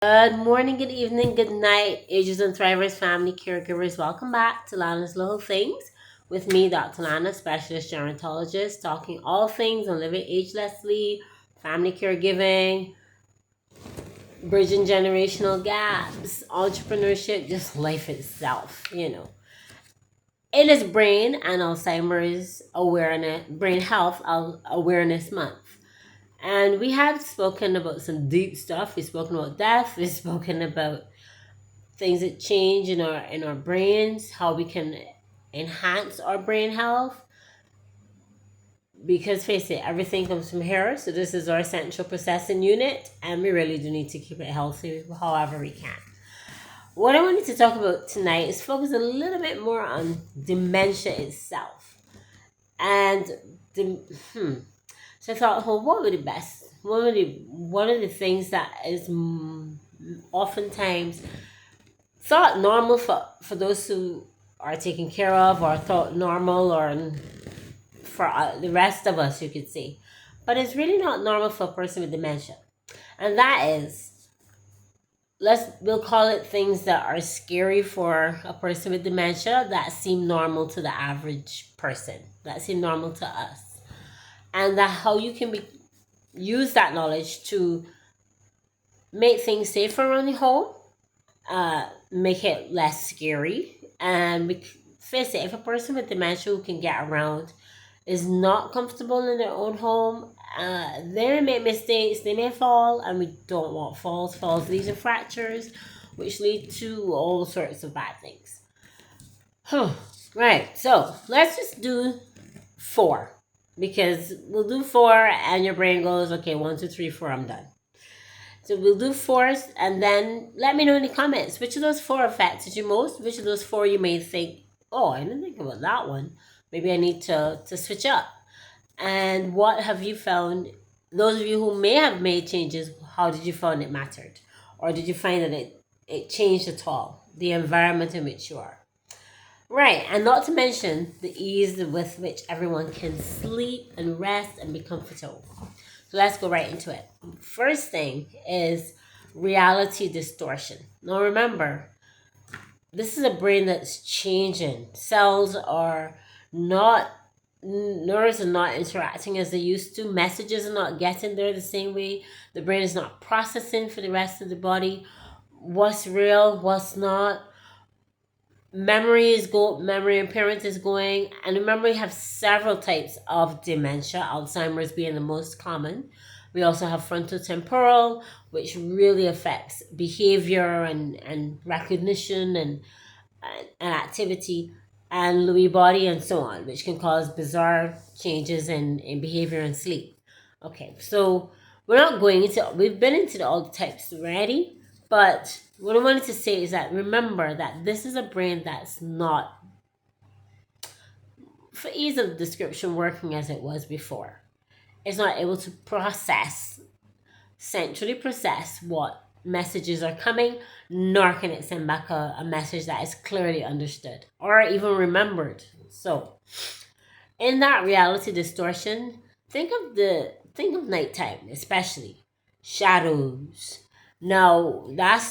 Good morning, good evening, good night, Agers and Thrivers, family caregivers. Welcome back to Lana's Little Things with me, Dr. Lana, specialist gerontologist, talking all things on living agelessly, family caregiving, bridging generational gaps, entrepreneurship, just life itself. It is Brain and Alzheimer's Awareness, Brain Health Awareness Month. And we have spoken about some deep stuff. We've spoken about death. We've spoken about things that change in our brains, how we can enhance our brain health. Because face it, everything comes from here. So this is our central processing unit, and we really do need to keep it healthy however we can. What I wanted to talk about tonight is focus a little bit more on dementia itself. And so I thought, well, what would be best? One of the things that is oftentimes thought normal for those who are taken care of, or thought normal, or for the rest of us, you could say. But it's really not normal for a person with dementia. And that is, we'll call it things that are scary for a person with dementia that seem normal to the average person, that seem normal to us. And that how you can use that knowledge to make things safer around the home, make it less scary. And face it, if a person with dementia who can get around is not comfortable in their own home, they may make mistakes, they may fall, and we don't want falls. Falls lead to fractures, which lead to all sorts of bad things. Right, so let's just do 4, because we'll do 4 and your brain goes, okay, 1, 2, 3, 4, I'm done. So we'll do 4, and then let me know in the comments which of those 4 affected you most, which of those 4 you may think, oh, I didn't think about that one. Maybe I need to switch up. And what have you found? Those of you who may have made changes, how did you find it mattered? Or did you find that it changed at all? The environment in which you are. Right, and not to mention the ease with which everyone can sleep and rest and be comfortable. So let's go right into it. First thing is reality distortion. Now remember, this is a brain that's changing. Cells are not, nerves are not interacting as they used to. Messages are not getting there the same way. The brain is not processing for the rest of the body what's real, what's not. Memory impairment is going. And remember, we have several types of dementia, Alzheimer's being the most common. We also have frontotemporal, which really affects behavior and recognition and activity, and Lewy body and so on, which can cause bizarre changes in behavior and sleep. Okay, so we've been into all the types already, but what I wanted to say is that remember that this is a brain that's not, for ease of description, working as it was before. It's not able to centrally process what messages are coming, nor can it send back a message that is clearly understood or even remembered. So in that reality distortion, think of nighttime, especially shadows. Now,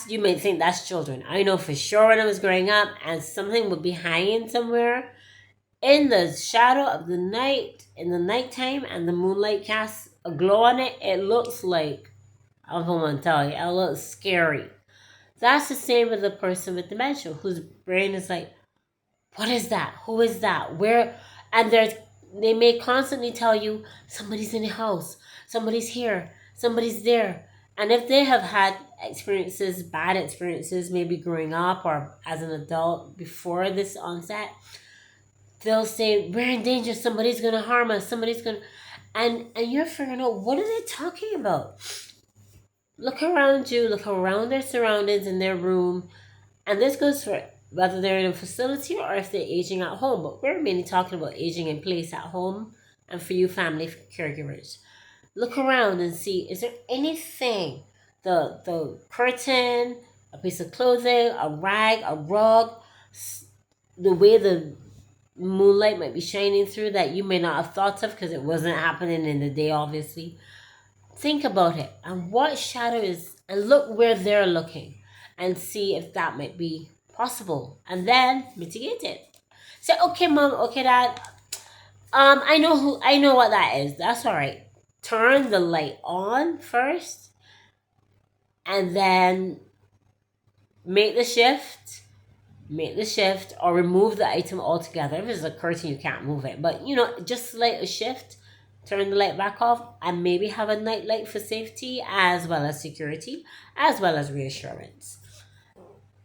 you may think that's children. I know for sure when I was growing up and something would be hanging somewhere in the shadow of the night, in the nighttime, and the moonlight casts a glow on it, it looks like, I'm going to tell you, it looks scary. That's the same with a person with dementia whose brain is like, what is that? Who is that? Where? And they may constantly tell you, somebody's in the house, somebody's here, somebody's there. And if they have had bad experiences, maybe growing up or as an adult before this onset, they'll say, we're in danger, somebody's going to harm us, somebody's going to... And you're figuring out, what are they talking about? Look around you, look around their surroundings in their room. And this goes for whether they're in a facility or if they're aging at home. But we're mainly talking about aging in place at home and for you family caregivers. Look around and see, is there anything, the curtain, a piece of clothing, a rag, a rug, the way the moonlight might be shining through that you may not have thought of because it wasn't happening in the day, obviously. Think about it. And what shadow is and look where they're looking and see if that might be possible, and then mitigate it. Say, okay, mom, okay, dad, I know what that is. That's all right. Turn the light on first, and then make the shift. Make the shift, or remove the item altogether. If it's a curtain, you can't move it. But just light a shift, turn the light back off, and maybe have a night light for safety, as well as security, as well as reassurance.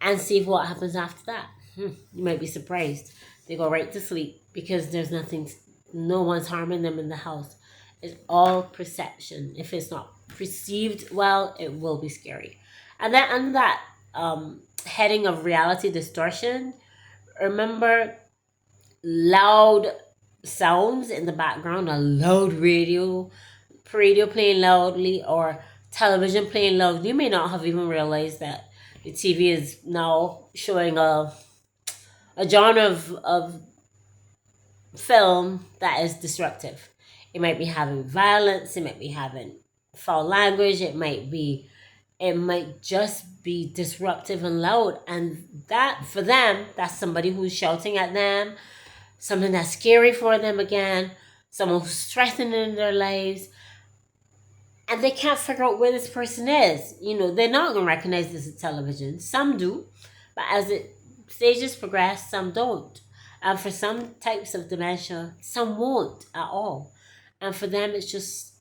And see what happens after that. You might be surprised. They go right to sleep because there's nothing, no one's harming them in the house. It's all perception. If it's not perceived well, it will be scary. And then under that heading of reality distortion, remember loud sounds in the background, a loud radio playing loudly, or television playing loudly. You may not have even realized that the TV is now showing a genre of film that is disruptive. It might be having violence, it might be having foul language, it might just be disruptive and loud. And that, for them, that's somebody who's shouting at them, something that's scary for them again, someone who's threatening their lives. And they can't figure out where this person is. They're not going to recognize this as television. Some do, but as it stages progress, some don't. And for some types of dementia, some won't at all. And for them, it's just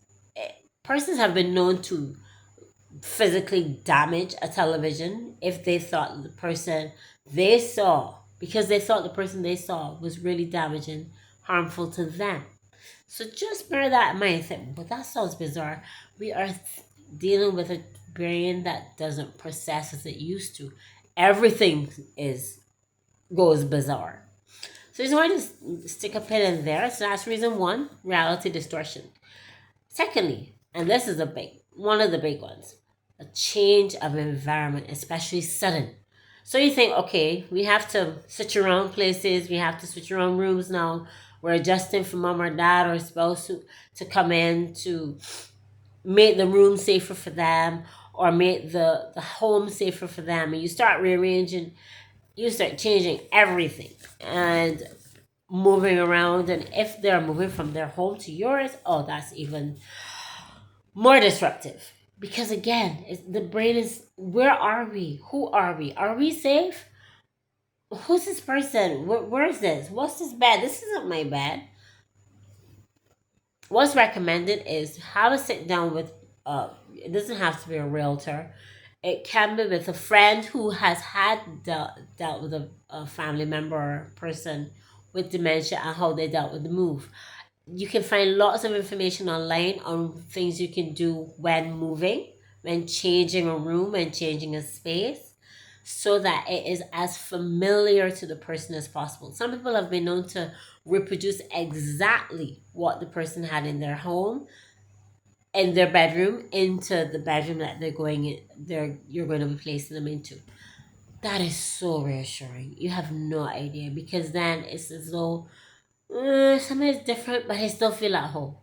persons have been known to physically damage a television if they thought the person they saw, because they thought the person they saw was really damaging, harmful to them. So just bear that in mind. Think, but that sounds bizarre. We are dealing with a brain that doesn't process as it used to. Everything goes bizarre. So I just want to stick a pin in there. So that's reason one, reality distortion. Secondly, and this is one of the big ones, a change of environment, especially sudden. So you think, okay, we have to switch around places, we have to switch around rooms now. We're adjusting for mom or dad or spouse to come in to make the room safer for them, or make the home safer for them. And you start rearranging, you start changing everything and moving around. And if they're moving from their home to yours, oh, that's even more disruptive. Because again, the brain is, where are we? Who are we? Are we safe? Who's this person? Where is this? What's this bed? This isn't my bed. What's recommended is have a sit down with, it doesn't have to be a realtor. It can be with a friend who has dealt with a family member or person with dementia, and how they dealt with the move. You can find lots of information online on things you can do when moving, when changing a room, when changing a space, so that it is as familiar to the person as possible. Some people have been known to reproduce exactly what the person had in their home, in their bedroom, into the bedroom that you're going to be placing them into. That is so reassuring. You have no idea, because then it's as though something is different, but I still feel at home,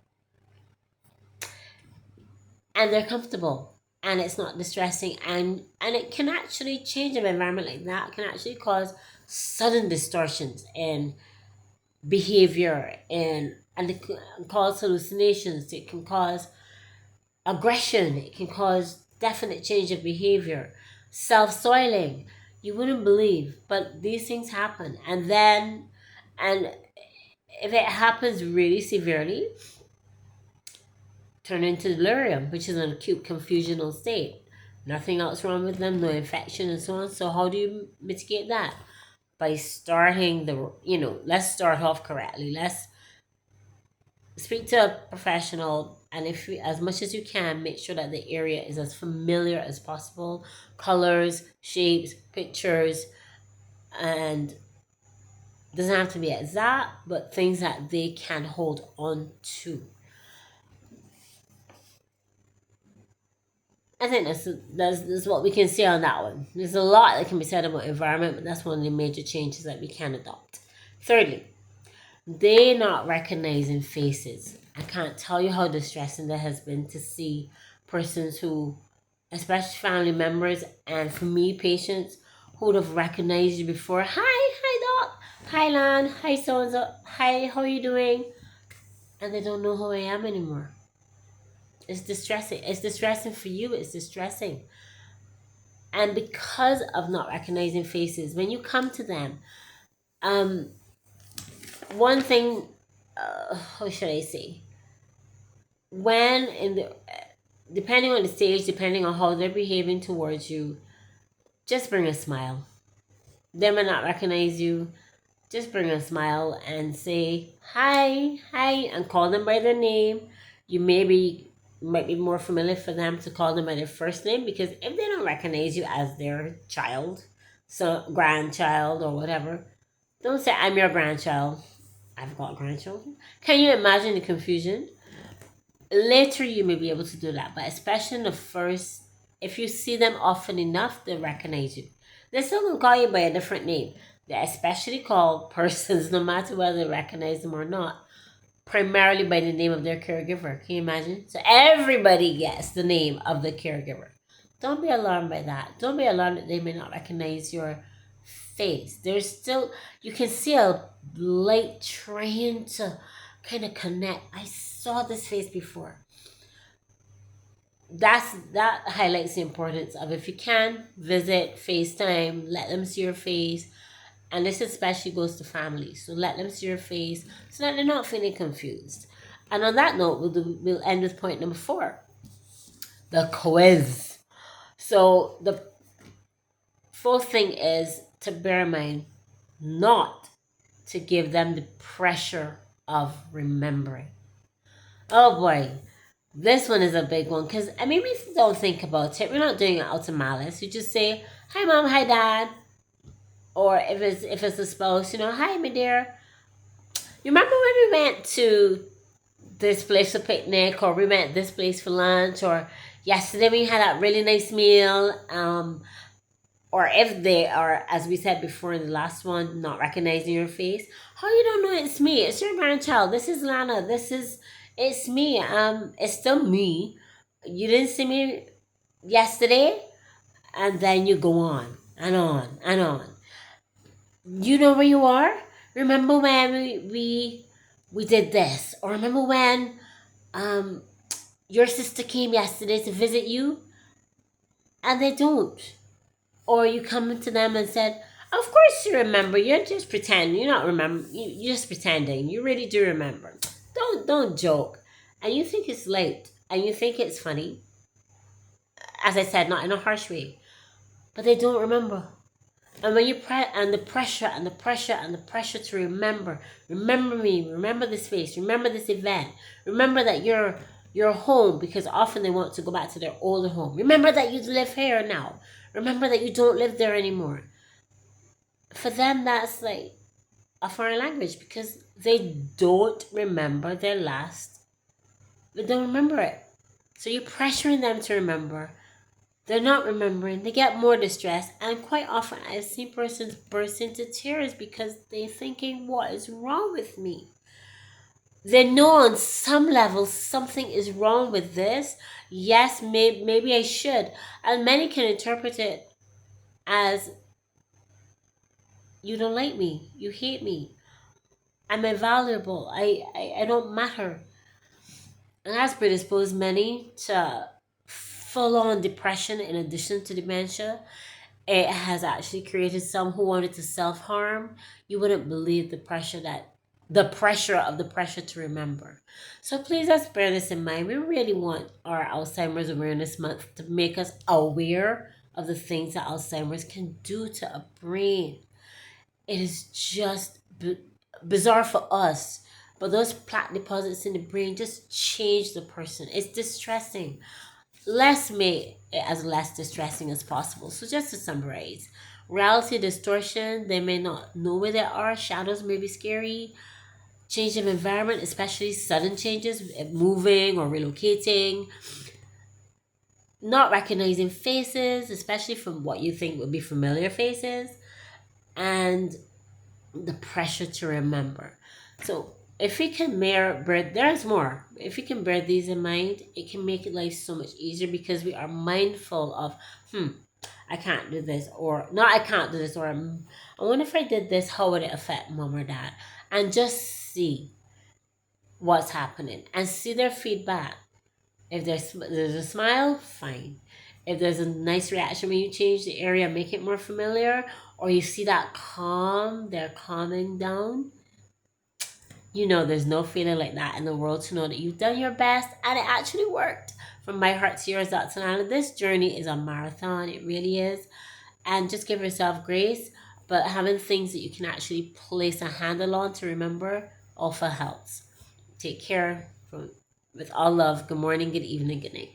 and they're comfortable, and it's not distressing, and it can actually change an environment like that. Can actually cause sudden distortions in behavior, and it can cause hallucinations. It can cause aggression. It can cause definite change of behavior, self-soiling. You wouldn't believe, but these things happen. And if it happens really severely, turn into delirium, which is an acute confusional state. Nothing else wrong with them, no infection and so on. So how do you mitigate that? By starting let's start off correctly. Let's speak to a professional, and if you, as much as you can, make sure that the area is as familiar as possible. Colors, shapes, pictures, and doesn't have to be exact, but things that they can hold on to. I think that's what we can say on that one. There's a lot that can be said about environment, but that's one of the major changes that we can adopt. Thirdly, they not recognizing faces. I can't tell you how distressing that has been to see persons who especially family members, and for me, patients who would have recognized you before. Hi, doc. Hi, Lan. Hi, so and so. Hi, how are you doing? And they don't know who I am anymore. It's distressing. It's distressing for you. It's distressing. And because of not recognizing faces, when you come to them, um, one thing, how should I say? When in the depending on the stage, depending on how they're behaving towards you, just bring a smile. They may not recognize you. Just bring a smile and say hi, and call them by their name. You might be more familiar for them to call them by their first name, because if they don't recognize you as their child, so grandchild or whatever, don't say I'm your grandchild. I've got grandchildren. Can you imagine the confusion? Later you may be able to do that, but especially in the first, if you see them often enough, they recognize you. They're still gonna call you by a different name. They especially call persons, no matter whether they recognize them or not, primarily by the name of their caregiver. Can you imagine? So everybody gets the name of the caregiver. Don't be alarmed by that. Don't be alarmed that they may not recognize your face. There's still, you can see a light trying to kind of connect. I saw this face before. That highlights the importance of, if you can, visit, FaceTime, let them see your face. And this especially goes to families. So let them see your face so that they're not feeling confused. And on that note, we'll end with point number 4, the quiz. So the fourth thing is to bear in mind not to give them the pressure of remembering. Oh boy, this one is a big one, because I mean, we don't think about it. We're not doing it out of malice. You just say, hi mom, hi dad. Or if it's a spouse, hi my dear. You remember when we went to this place for picnic, or we went this place for lunch, or yesterday we had that really nice meal? Or if they are, as we said before in the last one, not recognizing your face, how you don't know it's me? It's your grandchild. This is Lana. It's me. It's still me. You didn't see me yesterday, and then you go on and on and on. You know where you are? Remember when we did this? Or remember when your sister came yesterday to visit you? And they don't. Or you come to them and said, of course you remember. You're just pretending. You're not remember. You're just pretending. You really do remember. Don't joke. And you think it's late. And you think it's funny. As I said, not in a harsh way. But they don't remember. And when and the pressure and the pressure and the pressure to remember me, remember this face, remember this event, remember that you're home, because often they want to go back to their older home. Remember that you live here now. Remember that you don't live there anymore. For them, that's like a foreign language, because they don't remember their last. They don't remember it. So you're pressuring them to remember. They're not remembering. They get more distressed. And quite often I've seen persons burst into tears because they're thinking, what is wrong with me? They know on some level something is wrong with this. Yes, maybe I should. And many can interpret it as, you don't like me. You hate me. I'm invaluable. I don't matter. And that's predisposed many to full-on depression in addition to dementia. It has actually created some who wanted to self-harm. You wouldn't believe the pressure of the pressure to remember. So please, let's bear this in mind. We really want our Alzheimer's Awareness Month to make us aware of the things that Alzheimer's can do to a brain. It is just bizarre for us, but those plaque deposits in the brain just change the person. It's distressing. Let's make it as less distressing as possible. So just to summarize, reality distortion, they may not know where they are. Shadows may be scary. Change of environment, especially sudden changes, moving or relocating. Not recognizing faces, especially from what you think would be familiar faces. And the pressure to remember. So if we can bear, there's more. If we can bear these in mind, it can make life so much easier because we are mindful of, I can't do this, or no, I can't do this, or I wonder if I did this, how would it affect mom or dad? And just see what's happening and see their feedback. If there's a smile, fine. If there's a nice reaction when you change the area, make it more familiar, or you see that calm, they're calming down, you know there's no feeling like that in the world to know that you've done your best and it actually worked. From my heart to yours, Dr. Nana, this journey is a marathon. It really is. And just give yourself grace, but having things that you can actually place a handle on to remember also helps. Take care. With all love. Good morning, good evening, good night.